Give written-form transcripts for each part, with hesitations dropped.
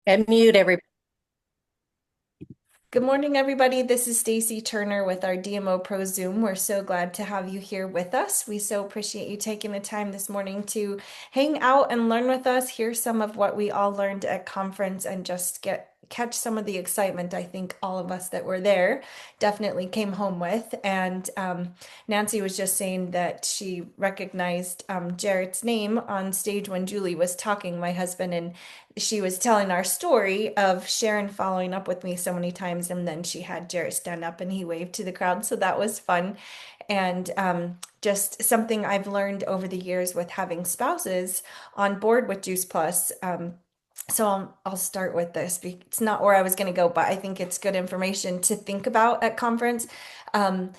And mute every. Good morning, everybody. This is Stacy Turner with our DMOpro Zoom. We're so glad to have you here with us. We so appreciate you taking the time this morning to hang out and learn with us, hear some of what we all learned at conference, and just get catch some of the excitement I think all of us that were there definitely came home with. And Nancy was just saying that she recognized Jarrett's name on stage when Julie was talking, my husband, and she was telling our story of Sharon following up with me so many times, and then she had Jarrett stand up and he waved to the crowd. So that was fun. And just something I've learned over the years with having spouses on board with Juice Plus. So I'll start with this. It's not where I was going to go, but I think it's good information to think about at conference. Um,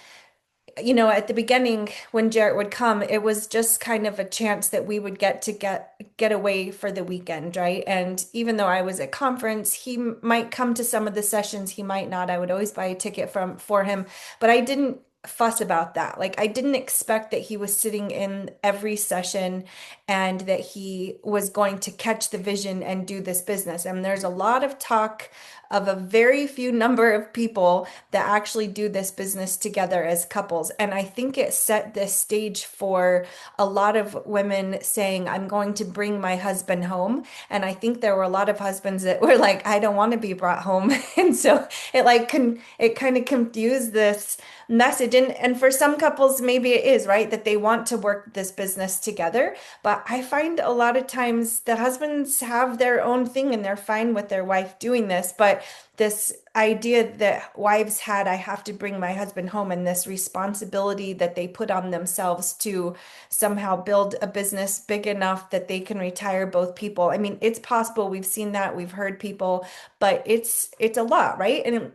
at the beginning when Jarrett would come, it was just kind of a chance that we would get away for the weekend, right? And even though I was at conference, he might come to some of the sessions, he might not. I would always buy a ticket from for him, but I didn't fuss about that. Like I didn't expect that he was sitting in every session and that he was going to catch the vision and do this business. And there's a lot of talk of a very few number of people that actually do this business together as couples. And I think it set this stage for a lot of women saying, I'm going to bring my husband home. And I think there were a lot of husbands that were like, I don't want to be brought home. And so it kind of confused this message. And for some couples, maybe it is, right? That they want to work this business together. But I find a lot of times the husbands have their own thing and they're fine with their wife doing this. But this idea that wives had, I have to bring my husband home, and this responsibility that they put on themselves to somehow build a business big enough that they can retire both people. I mean, it's possible. We've seen that, we've heard people, but it's a lot, right? And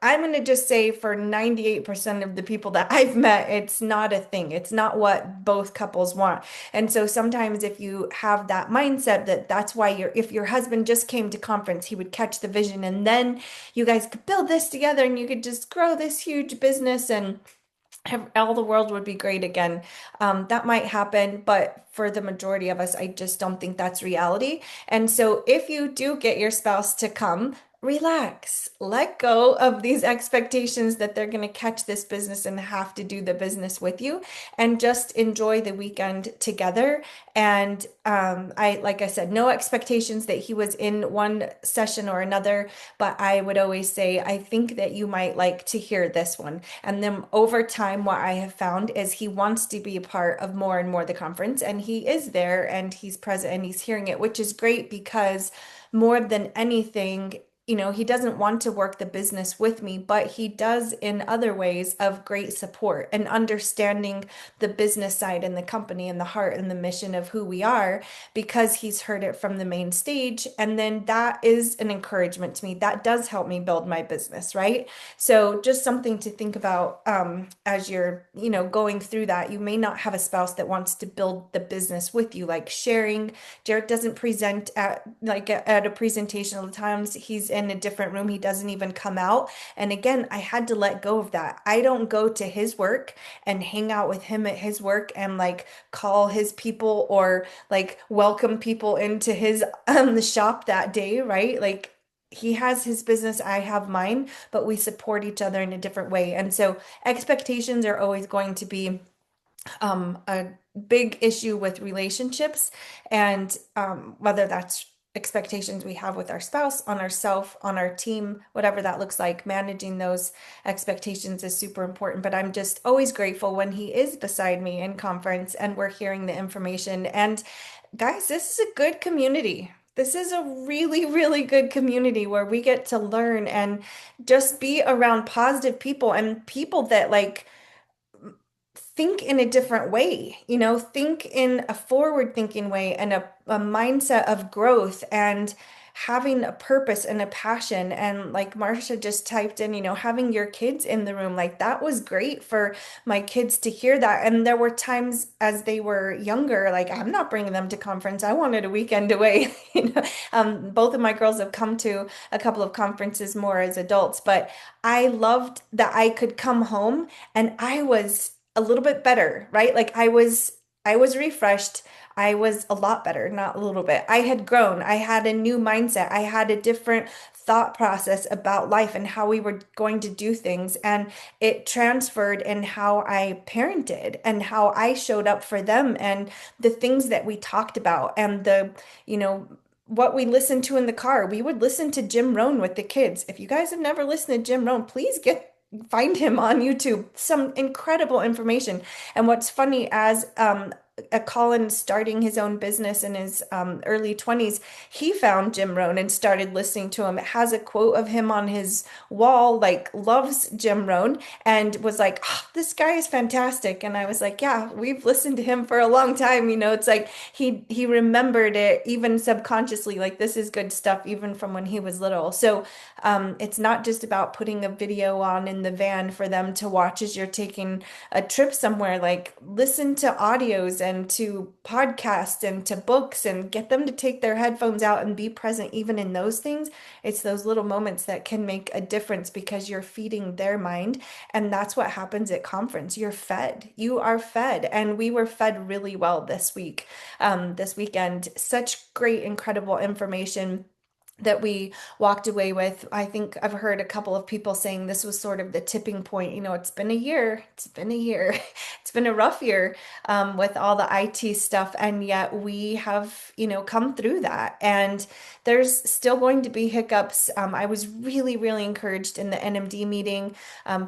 I'm going to just say for 98% of the people that I've met, it's not a thing. It's not what both couples want. And so sometimes if you have that mindset that that's why if your husband just came to conference, he would catch the vision and then you guys could build this together and you could just grow this huge business and all the world would be great again. That might happen, but for the majority of us, I just don't think that's reality. And so if you do get your spouse to come, relax, let go of these expectations that they're going to catch this business and have to do the business with you, and just enjoy the weekend together. And like I said, no expectations that he was in one session or another, but I would always say, I think that you might like to hear this one. And then over time, what I have found is he wants to be a part of more and more of the conference, and he is there and he's present and he's hearing it, which is great because more than anything, he doesn't want to work the business with me, but he does in other ways of great support and understanding the business side and the company and the heart and the mission of who we are because he's heard it from the main stage. And then that is an encouragement to me. That does help me build my business, right? So just something to think about as you're, going through that. You may not have a spouse that wants to build the business with you, like sharing. Jared doesn't present at a presentation all the times. He's in a different room. He doesn't even come out. And again, I had to let go of that. I don't go to his work and hang out with him at his work and like call his people or like welcome people into his the shop that day, right? Like he has his business, I have mine, but we support each other in a different way. And so expectations are always going to be a big issue with relationships, and whether that's expectations we have with our spouse, on ourself, on our team, whatever that looks like, managing those expectations is super important. But I'm just always grateful when he is beside me in conference and we're hearing the information. And guys, this is a good community. This is a really, really good community where we get to learn and just be around positive people and people that like think in a different way, think in a forward thinking way and a mindset of growth and having a purpose and a passion. And like Marsha just typed in, having your kids in the room, like that was great for my kids to hear that. And there were times as they were younger, like I'm not bringing them to conference. I wanted a weekend away. Both of my girls have come to a couple of conferences more as adults, but I loved that I could come home and I was a little bit better, right? Like I was refreshed. I was a lot better, not a little bit. I had grown. I had a new mindset. I had a different thought process about life and how we were going to do things. And it transferred in how I parented and how I showed up for them and the things that we talked about and you know, what we listened to in the car. We would listen to Jim Rohn with the kids. If you guys have never listened to Jim Rohn, please get find him on YouTube. Some incredible information. And what's funny, as a Colin starting his own business in his early 20s, he found Jim Rohn and started listening to him. It has a quote of him on his wall, like, loves Jim Rohn, and was like, oh, this guy is fantastic. And I was like, yeah, we've listened to him for a long time. You know, it's like he remembered it even subconsciously, like this is good stuff, even from when he was little. So it's not just about putting a video on in the van for them to watch as you're taking a trip somewhere. Like, listen to audios and to podcasts and to books and get them to take their headphones out and be present even in those things. It's those little moments that can make a difference because you're feeding their mind. And that's what happens at conference. You're fed. You are fed. And we were fed really well this week, this weekend. Such great, incredible information that we walked away with. I think I've heard a couple of people saying this was sort of the tipping point. You know, it's been a year. It's been a year. It's been a rough year with all the IT stuff, and yet we have, you know, come through that. And there's still going to be hiccups. I was really, really encouraged in the NMD meeting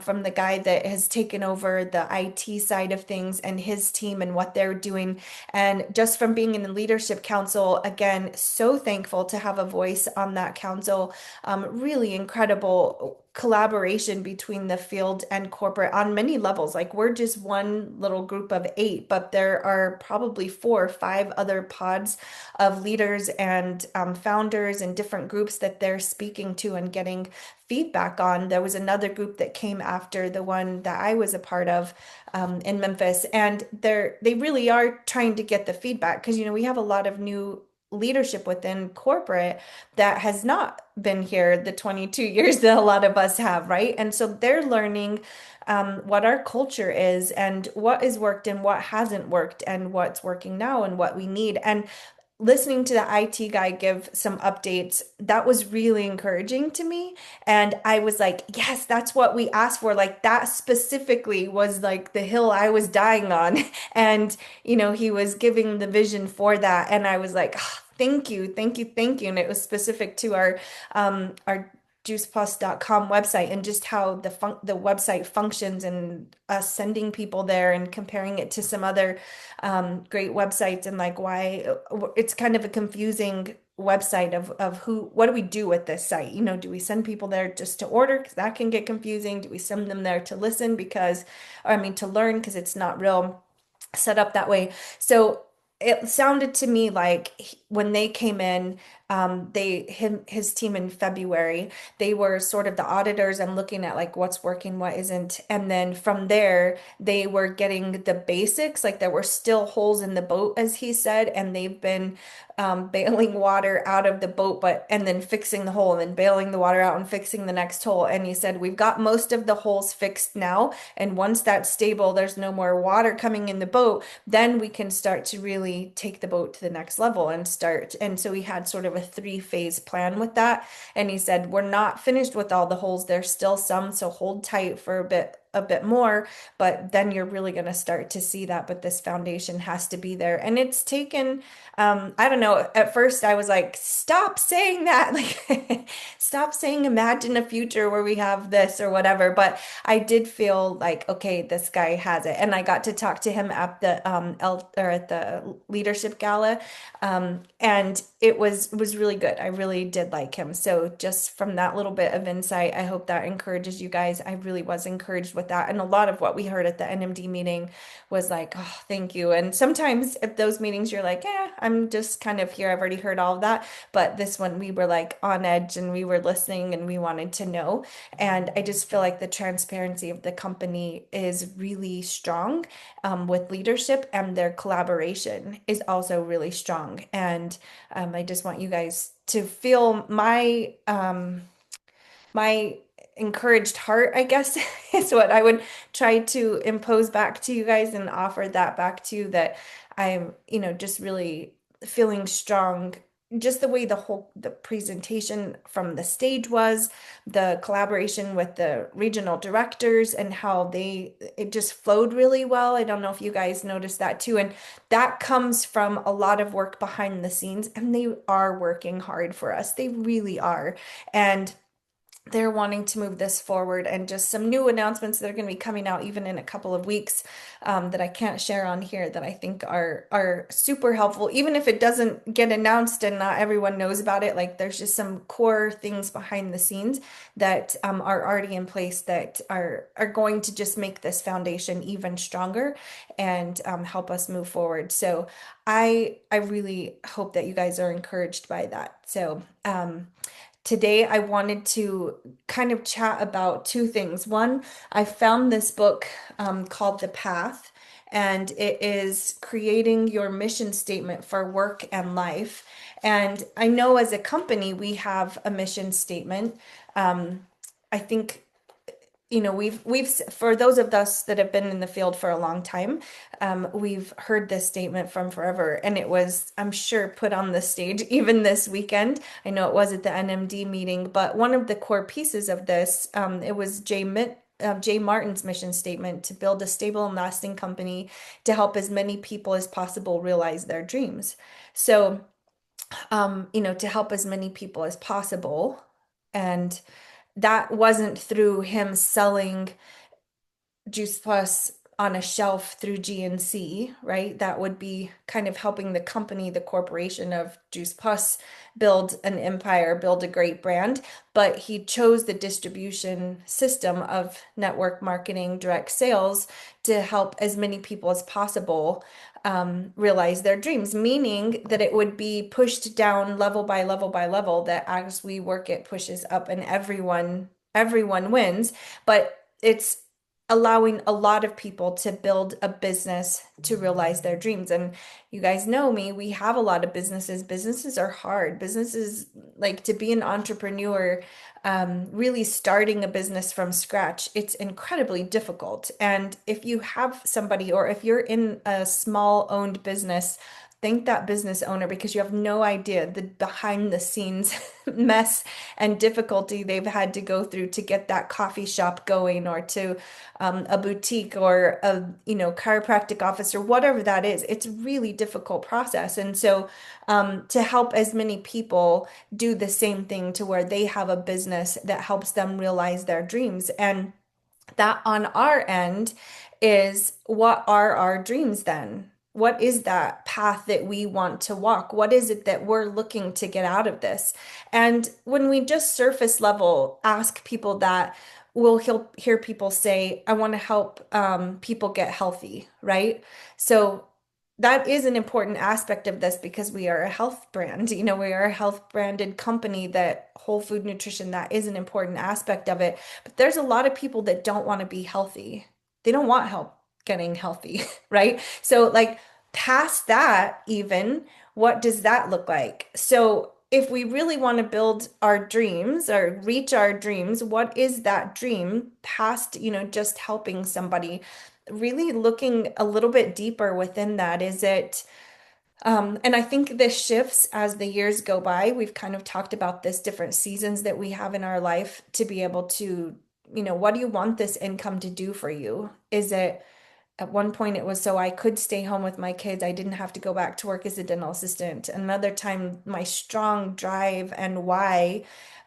from the guy that has taken over the IT side of things and his team and what they're doing. And just from being in the leadership council, again, so thankful to have a voice on that council. Really incredible collaboration between the field and corporate on many levels. Like, we're just one little group of 8, but there are probably 4 or 5 other pods of leaders and founders and different groups that they're speaking to and getting feedback on. There was another group that came after the one that I was a part of in Memphis, and they really are trying to get the feedback because, you know, we have a lot of new leadership within corporate that has not been here the 22 years that a lot of us have, right? And so they're learning what our culture is and what has worked and what hasn't worked and what's working now and what we need. And listening to the IT guy give some updates, that was really encouraging to me. And I was like, yes, that's what we asked for. Like, that specifically was like the hill I was dying on. And, you know, he was giving the vision for that. And I was like, "Ah, thank you, thank you, thank you." And it was specific to our juiceplus.com website and just how the website functions and us sending people there and comparing it to some other great websites, and like why it's kind of a confusing website of what do we do with this site? You know, do we send people there just to order? Because that can get confusing. Do we send them there to listen because, or I mean, to learn because it's not real set up that way. So it sounded to me like when they came in, his team in February, they were sort of the auditors and looking at like what's working, what isn't. And then from there, they were getting the basics, like there were still holes in the boat, as he said, and they've been bailing water out of the boat, and then fixing the hole and then bailing the water out and fixing the next hole. And he said, we've got most of the holes fixed now. And once that's stable, there's no more water coming in the boat, then we can start to really take the boat to the next level and start. And so he had sort of a 3-phase plan with that. And he said, we're not finished with all the holes. There's still some, so hold tight for a bit more, but then you're really going to start to see that. But this foundation has to be there. And it's taken, I don't know, at first I was like, stop saying that. Like, stop saying imagine a future where we have this or whatever. But I did feel like, okay, this guy has it. And I got to talk to him at the at the leadership gala. And it was really good. I really did like him. So just from that little bit of insight, I hope that encourages you guys. I really was encouraged with that. And a lot of what we heard at the NMD meeting was like, oh, thank you. And sometimes at those meetings, you're like, yeah, I'm just kind of here. I've already heard all of that. But this one, we were like on edge and we were listening and we wanted to know. And I just feel like the transparency of the company is really strong with leadership, and their collaboration is also really strong. And I just want you guys to feel my encouraged heart, I guess, is what I would try to impose back to you guys and offer that back to you, that I'm, just really feeling strong. Just the way the presentation from the stage was, the collaboration with the regional directors and how it just flowed really well. I don't know if you guys noticed that too. And that comes from a lot of work behind the scenes, and they are working hard for us. They really are. And they're wanting to move this forward, and just some new announcements that are going to be coming out even in a couple of weeks, that I can't share on here, that I think are super helpful, even if it doesn't get announced and not everyone knows about it. Like, there's just some core things behind the scenes that are already in place that are going to just make this foundation even stronger and help us move forward. So I really hope that you guys are encouraged by that. So today, I wanted to kind of chat about two things. One, I found this book called The Path, and it is creating your mission statement for work and life. And I know as a company, we have a mission statement. I think we've for those of us that have been in the field for a long time, we've heard this statement from forever, and it was, I'm sure, put on the stage even this weekend. I know it was at the NMD meeting, but one of the core pieces of this, it was Jay Martin's mission statement: to build a stable and lasting company to help as many people as possible realize their dreams. So, to help as many people as possible. And that wasn't through him selling Juice Plus on a shelf through GNC, right? That would be kind of helping the company, the corporation of Juice Plus, build an empire, build a great brand. But he chose the distribution system of network marketing, direct sales, to help as many people as possible realize their dreams, meaning that it would be pushed down level by level by level, that as we work, it pushes up and everyone wins. But it's allowing a lot of people to build a business to realize their dreams. And you guys know me, we have a lot of businesses. Businesses are hard. Businesses, like, to be an entrepreneur, really starting a business from scratch, it's incredibly difficult. And if you have somebody, or if you're in a small owned business, thank that business owner, because you have no idea the behind the scenes mess and difficulty they've had to go through to get that coffee shop going, or to a boutique, or a chiropractic office, or whatever that is. It's a really difficult process. And so to help as many people do the same thing, to where they have a business that helps them realize their dreams. And that, on our end, is, what are our dreams then? What is that path that we want to walk? What is it that we're looking to get out of this? And when we just surface level ask people that, we'll hear people say, I want to help people get healthy, right? So that is an important aspect of this, because we are a health brand. We are a health branded company, that whole food nutrition, that is an important aspect of it. But there's a lot of people that don't want to be healthy. They don't want help getting healthy, right? So, like, past that, even, what does that look like? So if we really want to build our dreams, or reach our dreams, what is that dream past, just helping somebody? Really looking a little bit deeper within that. Is it, and I think this shifts as the years go by. We've kind of talked about this, different seasons that we have in our life, to be able to, what do you want this income to do for you? Is it, at one point, it was so I could stay home with my kids. I didn't have to go back to work as a dental assistant. Another time, my strong drive and why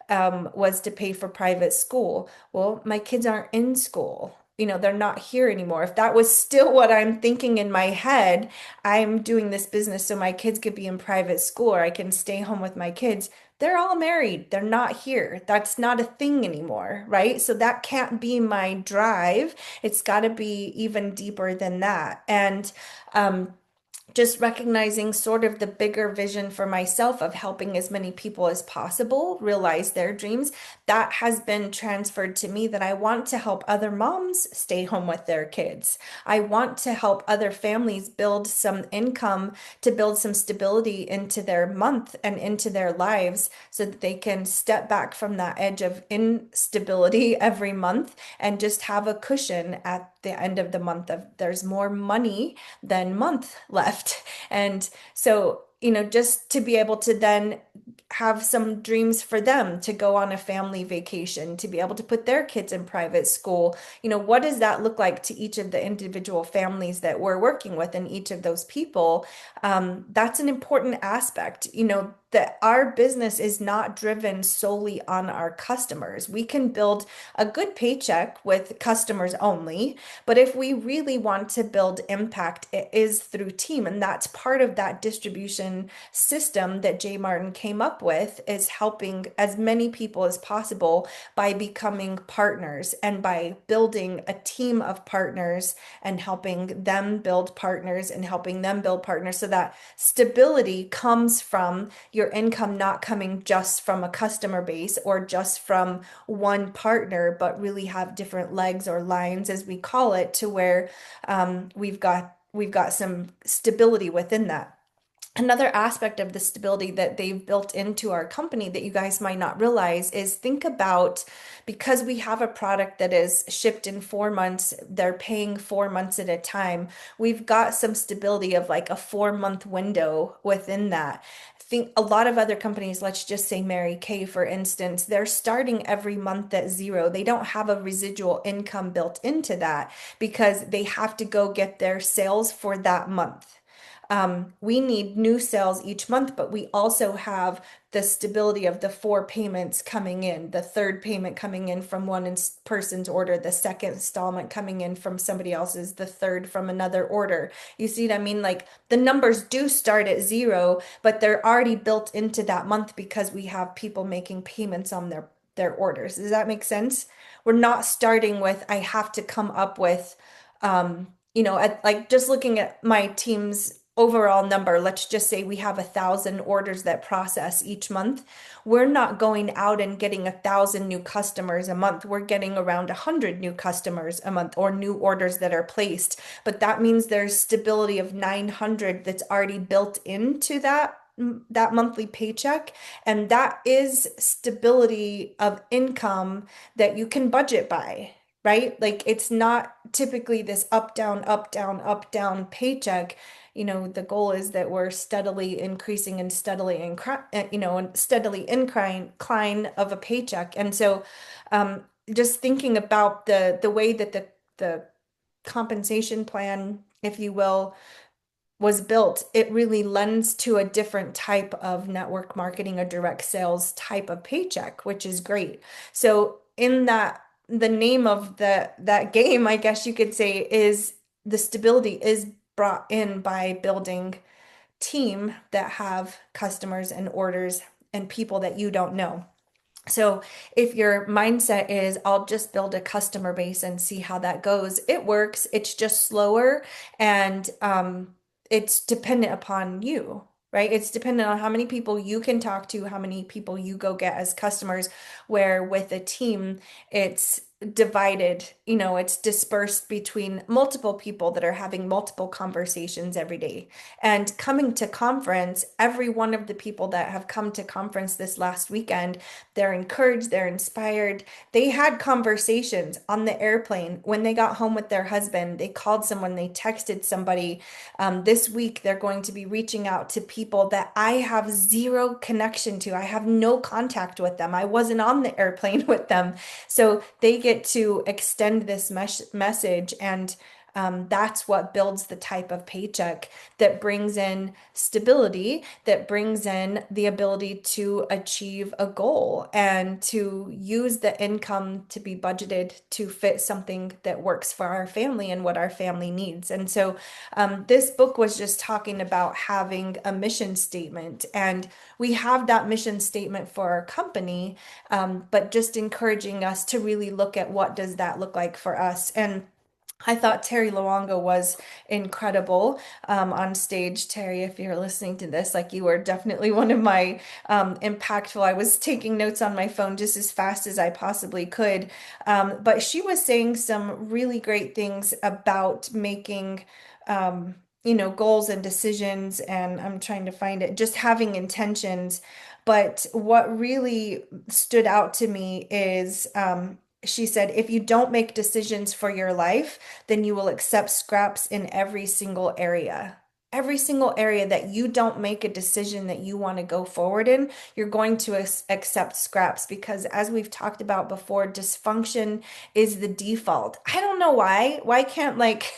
was to pay for private school. Well, my kids aren't in school. They're not here anymore. If that was still what I'm thinking in my head, I'm doing this business so my kids could be in private school, or I can stay home with my kids. They're all married. They're not here. That's not a thing anymore, right? So that can't be my drive. It's got to be even deeper than that. And just recognizing sort of the bigger vision for myself of helping as many people as possible realize their dreams, that has been transferred to me, that I want to help other moms stay home with their kids. I want to help other families build some income, to build some stability into their month and into their lives, so that they can step back from that edge of instability every month, and just have a cushion at the end of the month of, there's more money than month left. left. And so, just to be able to then have some dreams for them to go on a family vacation, to be able to put their kids in private school. What does that look like to each of the individual families that we're working with and each of those people? That's an important aspect, that our business is not driven solely on our customers. We can build a good paycheck with customers only, but if we really want to build impact, it is through team. And that's part of that distribution system that Jay Martin came up with, is helping as many people as possible by becoming partners and by building a team of partners and helping them build partners and helping them build partners, so that stability comes from your income not coming just from a customer base or just from one partner, but really have different legs or lines, as we call it, to where we've got some stability within that. Another aspect of the stability that they've built into our company that you guys might not realize is, think about, because we have a product that is shipped in 4 months, they're paying 4 months at a time. We've got some stability of like a 4 month window within that. Think a lot of other companies, let's just say Mary Kay, for instance, they're starting every month at zero. They don't have a residual income built into that because they have to go get their sales for that month. We need new sales each month, but we also have the stability of the 4 payments coming in, the third payment coming in from one person's order, the second installment coming in from somebody else's, the third from another order. You see what I mean? Like, the numbers do start at zero, but they're already built into that month because we have people making payments on their orders. Does that make sense? We're not starting with, I have to come up with, like, just looking at my team's overall number, let's just say we have 1,000 orders that process each month. We're not going out and getting 1,000 new customers a month. We're getting around 100 new customers a month, or new orders that are placed. But that means there's stability of 900 that's already built into that monthly paycheck. And that is stability of income that you can budget by, right? Like, it's not typically this up, down, up, down, up, down paycheck. The goal is that we're steadily increasing and steadily incline of a paycheck. And so, just thinking about the way that the compensation plan, if you will, was built, it really lends to a different type of network marketing, a direct sales type of paycheck, which is great. So in that, the name of that game, I guess you could say, is the stability is brought in by building team that have customers and orders and people that you don't know. So if your mindset is, I'll just build a customer base and see how that goes, it works. It's just slower, and it's dependent upon you, right? It's dependent on how many people you can talk to, how many people you go get as customers, where with a team, it's divided, it's dispersed between multiple people that are having multiple conversations every day. And coming to conference, every one of the people that have come to conference this last weekend, they're encouraged, they're inspired. They had conversations on the airplane, when they got home with their husband, they called someone, they texted somebody. This week, they're going to be reaching out to people that I have zero connection to. I have no contact with them. I wasn't on the airplane with them. So they get to extend this message, and that's what builds the type of paycheck that brings in stability, that brings in the ability to achieve a goal and to use the income to be budgeted to fit something that works for our family and what our family needs. And so this book was just talking about having a mission statement, and we have that mission statement for our company, but just encouraging us to really look at what does that look like for us. And I thought Terry Luongo was incredible on stage. Terry, if you're listening to this, like, you were definitely one of my impactful. I was taking notes on my phone just as fast as I possibly could. But she was saying some really great things about making, goals and decisions. And I'm trying to find it, just having intentions. But what really stood out to me is, she said, if you don't make decisions for your life, then you will accept scraps in every single area. every single area that you don't make a decision that you want to go forward in, you're going to accept scraps because, as we've talked about before, dysfunction is the default. I don't know why. Why can't like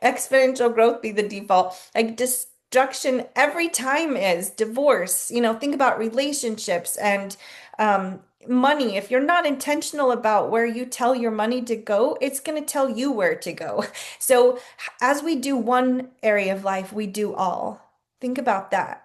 exponential growth be the default? Like destruction every time is divorce. Think about relationships and money. If you're not intentional about where you tell your money to go, it's going to tell you where to go. So as we do one area of life, we do all. Think about that.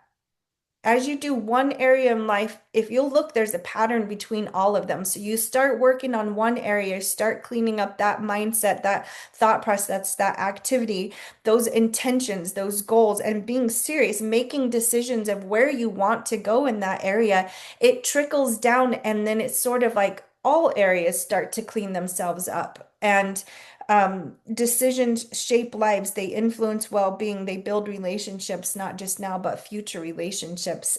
As you do one area in life, if you'll look, there's a pattern between all of them. So you start working on one area, start cleaning up that mindset, that thought process, that activity, those intentions, those goals, and being serious, making decisions of where you want to go in that area. It trickles down, and then it's sort of like all areas start to clean themselves up. And decisions shape lives, they influence well-being, they build relationships, not just now, but future relationships.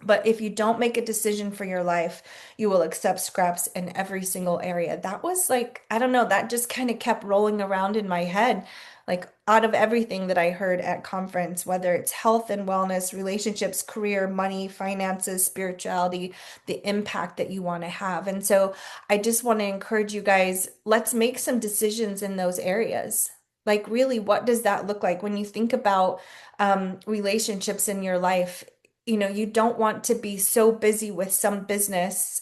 But if you don't make a decision for your life, you will accept scraps in every single area. That was like, I don't know, that just kind of kept rolling around in my head. Like out of everything that I heard at conference, whether it's health and wellness, relationships, career, money, finances, spirituality, the impact that you want to have. And so I just want to encourage you guys, let's make some decisions in those areas. Like, really, what does that look like when you think about relationships in your life? You don't want to be so busy with some business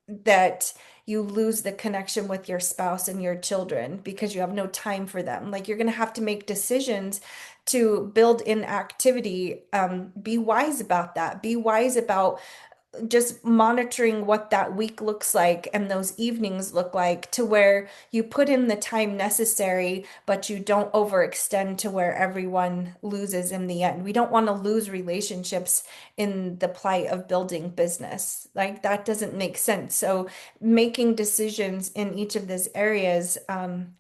that you lose the connection with your spouse and your children because you have no time for them. Like, you're going to have to make decisions to build in activity. Be wise about that. Be wise about just monitoring what that week looks like and those evenings look like, to where you put in the time necessary, but you don't overextend to where everyone loses in the end. We don't want to lose relationships in the plight of building business. Like, that doesn't make sense. So making decisions in each of these areas,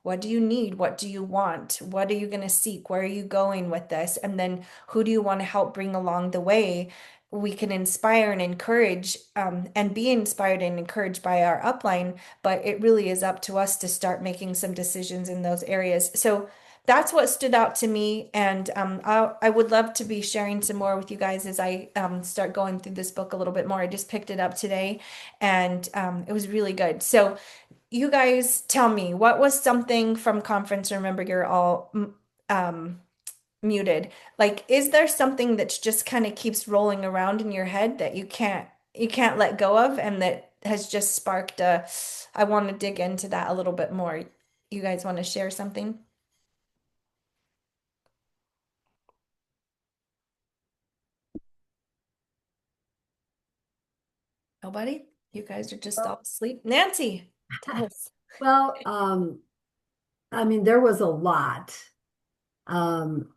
what do you need? What do you want? What are you going to seek? Where are you going with this? And then who do you want to help bring along the way? We can inspire and encourage, and be inspired and encouraged by our upline, but it really is up to us to start making some decisions in those areas. So that's what stood out to me. And I would love to be sharing some more with you guys as I start going through this book a little bit more. I just picked it up today, and it was really good. So you guys tell me, what was something from conference? Remember, you're all muted. Like, is there something that's just kind of keeps rolling around in your head that you can't let go of, and that has just sparked a, I want to dig into that a little bit more. You guys want to share something? Nobody? You guys are just all asleep. Nancy, tell us. Well, I mean, there was a lot. Um,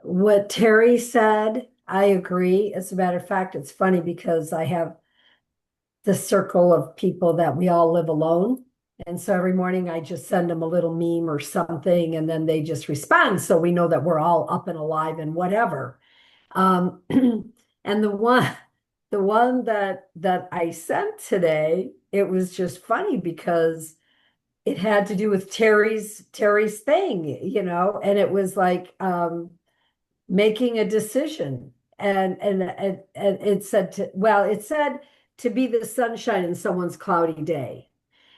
what Terry said, I agree. As a matter of fact, it's funny because I have the circle of people that we all live alone. And so every morning I just send them a little meme or something, and then they just respond. So we know that we're all up and alive and whatever. Um, and the one that I sent today, it was just funny because it had to do with Terry's thing, and it was like making a decision. And it said it said to be the sunshine in someone's cloudy day.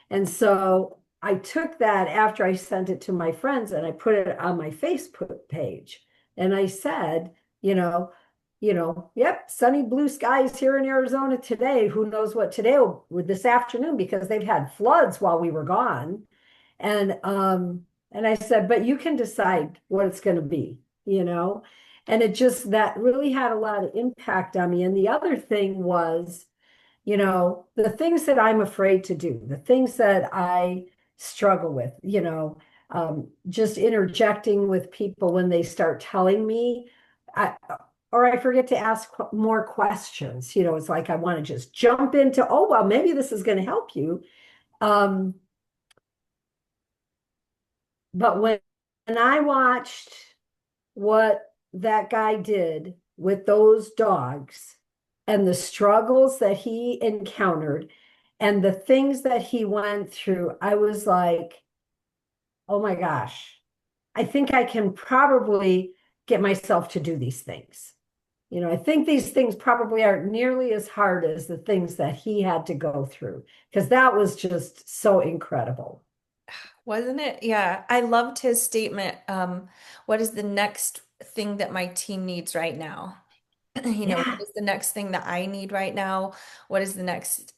And so I took that after I sent it to my friends and I put it on my Facebook page. And I said, yep, sunny blue skies here in Arizona today. Who knows what today with this afternoon, because they've had floods while we were gone. And I said, but you can decide what it's going to be, you know? And it just that really had a lot of impact on me. And the other thing was, the things that I'm afraid to do, the things that I struggle with, just interjecting with people when they start telling me, I, or I forget to ask more questions. It's like I want to just jump into, oh, well, maybe this is going to help you. Um, but when I watched what that guy did with those dogs and the struggles that he encountered and the things that he went through, I was like, oh my gosh, I think I can probably get myself to do these things. I think these things probably aren't nearly as hard as the things that he had to go through because that was just so incredible. Wasn't it? Yeah, I loved his statement. What is the next thing that my team needs right now? What Yeah. is the next thing that I need right now? What is the next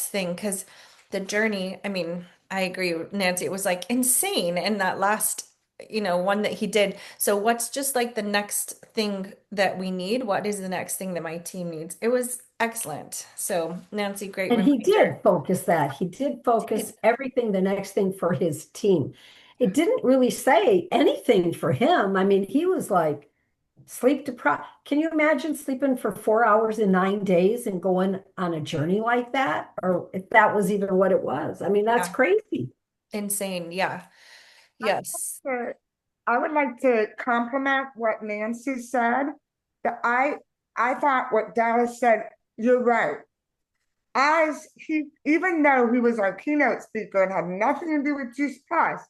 thing? Because the journey, I mean, I agree with Nancy, it was like insane in that last, one that he did. So what's just like the next thing that we need? What is the next thing that my team needs? It was excellent. So Nancy, great And he reminder. did focus that. He did focus Did. everything the next thing for his team. It didn't really say anything for him. I mean, he was like sleep deprived. Can you imagine sleeping for 4 hours in 9 days and going on a journey like that? Or if that was even what it was. I mean, that's Yeah, crazy. insane. Yeah. Yes. Uh, I would like to compliment what Nancy said. That I thought what Dallas said, you're right. As he, even though he was our keynote speaker and had nothing to do with Juice Plus,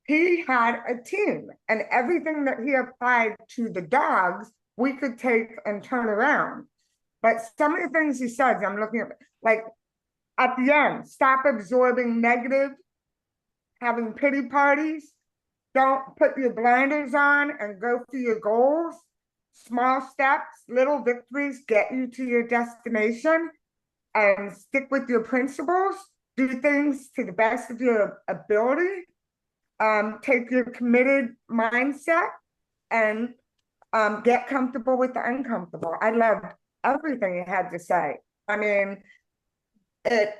he had a team, and everything that he applied to the dogs, we could take and turn around. But some of the things he said, I'm looking at, like at the end, stop absorbing negative, having pity parties. Don't put your blinders on and go for your goals. Small steps, little victories get you to your destination, and stick with your principles. Do things to the best of your ability. Take your committed mindset and get comfortable with the uncomfortable. I loved everything he had to say. I mean, it.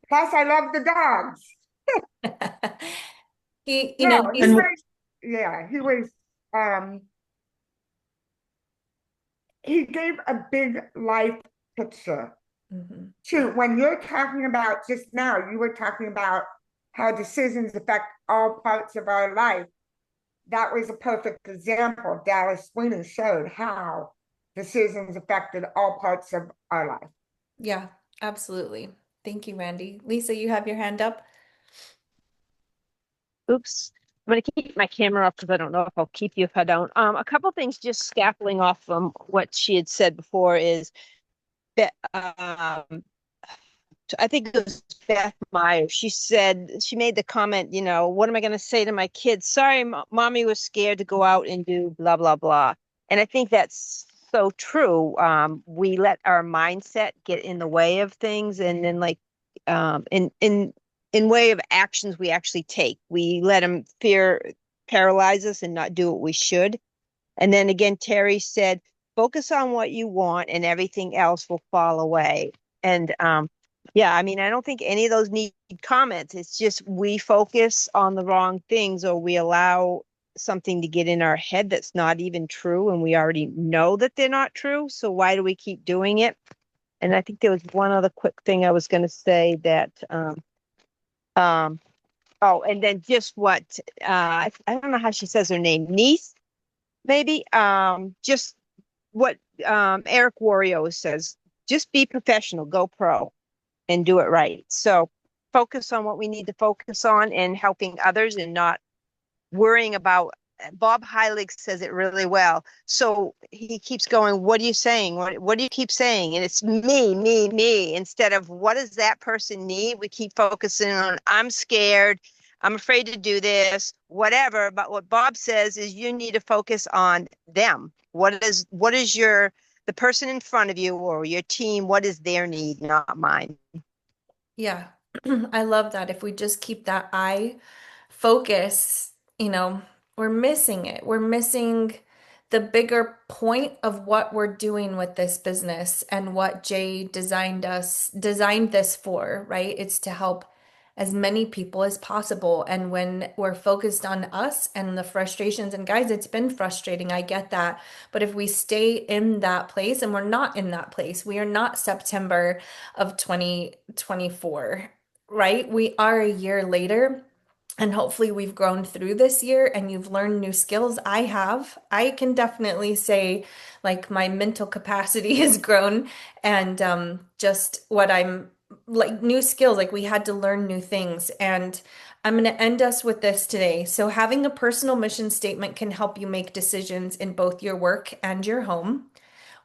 Plus, I love the dogs. No, he He's And was. Yeah, he was. Um, he gave a big life picture. Mhm. Too, when you're talking about just now, you were talking about how decisions affect all parts of our life. That was a perfect example. Dallas Sweeney showed how decisions affected all parts of our life. Yeah, absolutely. Thank you, Randy. Lisa, you have your hand up. Oops. I'm going to keep my camera off because I don't know if I'll keep you if I don't. A couple things just scaffolding off from what she had said before is that I think it was Beth Meyer. She said she made the comment, what am I going to say to my kids? Sorry, mommy was scared to go out and do blah blah blah. And I think that's so true. We let our mindset get in the way of things, and then like in way of actions we actually take, we let them fear paralyze us and not do what we should. And then again, Terry said, focus on what you want and everything else will fall away. And yeah, I mean, I don't think any of those need comments. It's just we focus on the wrong things or we allow something to get in our head that's not even true and we already know that they're not true. So why do we keep doing it? And I think there was one other quick thing I was going to say that um oh, and then just what I don't know how she says her name, niece maybe just what Eric Wario says, just be professional, go pro and do it right. So focus on what we need to focus on and helping others and not worrying about. Bob Heilig says it really well. So he keeps going, what are you saying? What do you keep saying? And it's me, instead of what does that person need? We keep focusing on, I'm scared. I'm afraid to do this, whatever. But what Bob says is you need to focus on them. What is the person in front of you or your team? What is their need, not mine? Yeah, I love that. If we just keep that eye focus, we're missing it. We're missing the bigger point of what we're doing with this business and what Jay designed this for, right? It's to help as many people as possible. And when we're focused on us and the frustrations, and guys, it's been frustrating. I get that. But if we stay in that place, and we're not in that place, we are not September of 2024, right? We are a year later. And hopefully, we've grown through this year and you've learned new skills. I have. I can definitely say, like, my mental capacity has grown, and just what I'm like, new skills. Like, we had to learn new things. And I'm going to end us with this today. So, having a personal mission statement can help you make decisions in both your work and your home.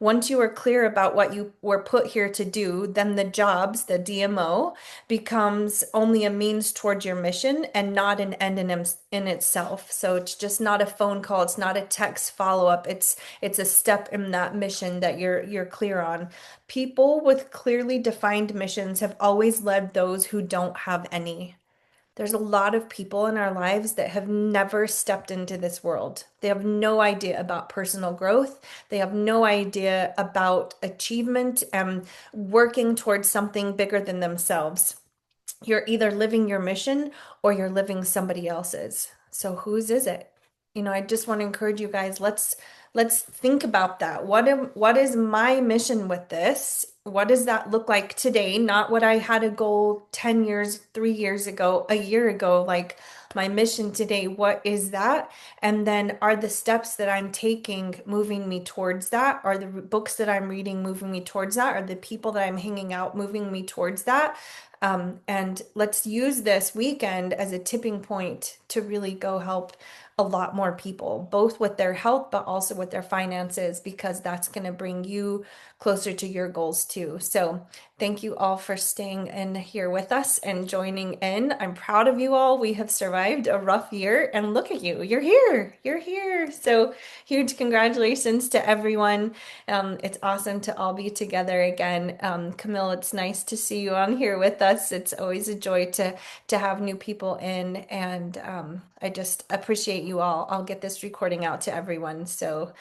Once you are clear about what you were put here to do, then the jobs, the DMO, becomes only a means towards your mission and not an end in itself. So it's just not a phone call, it's not a text follow-up. It's a step in that mission that you're clear on. People with clearly defined missions have always led those who don't have any. There's a lot of people in our lives that have never stepped into this world. They have no idea about personal growth. They have no idea about achievement and working towards something bigger than themselves. You're either living your mission or you're living somebody else's. So whose is it? I just want to encourage you guys, let's think about that. What is my mission with this? What does that look like today? Not what I had a goal 10 years, 3 years ago, a year ago, like my mission today. What is that? And then are the steps that I'm taking moving me towards that? Are the books that I'm reading moving me towards that? Are the people that I'm hanging out moving me towards that? And let's use this weekend as a tipping point to really go help a lot more people, both with their health, but also with their finances, because that's going to bring you closer to your goals too. So thank you all for staying in here with us and joining in. I'm proud of you all. We have survived a rough year, and look at you. You're here. You're here. So huge congratulations to everyone. It's awesome to all be together again. Camille, it's nice to see you on here with us. It's always a joy to have new people in, and I just appreciate you all. I'll get this recording out to everyone. So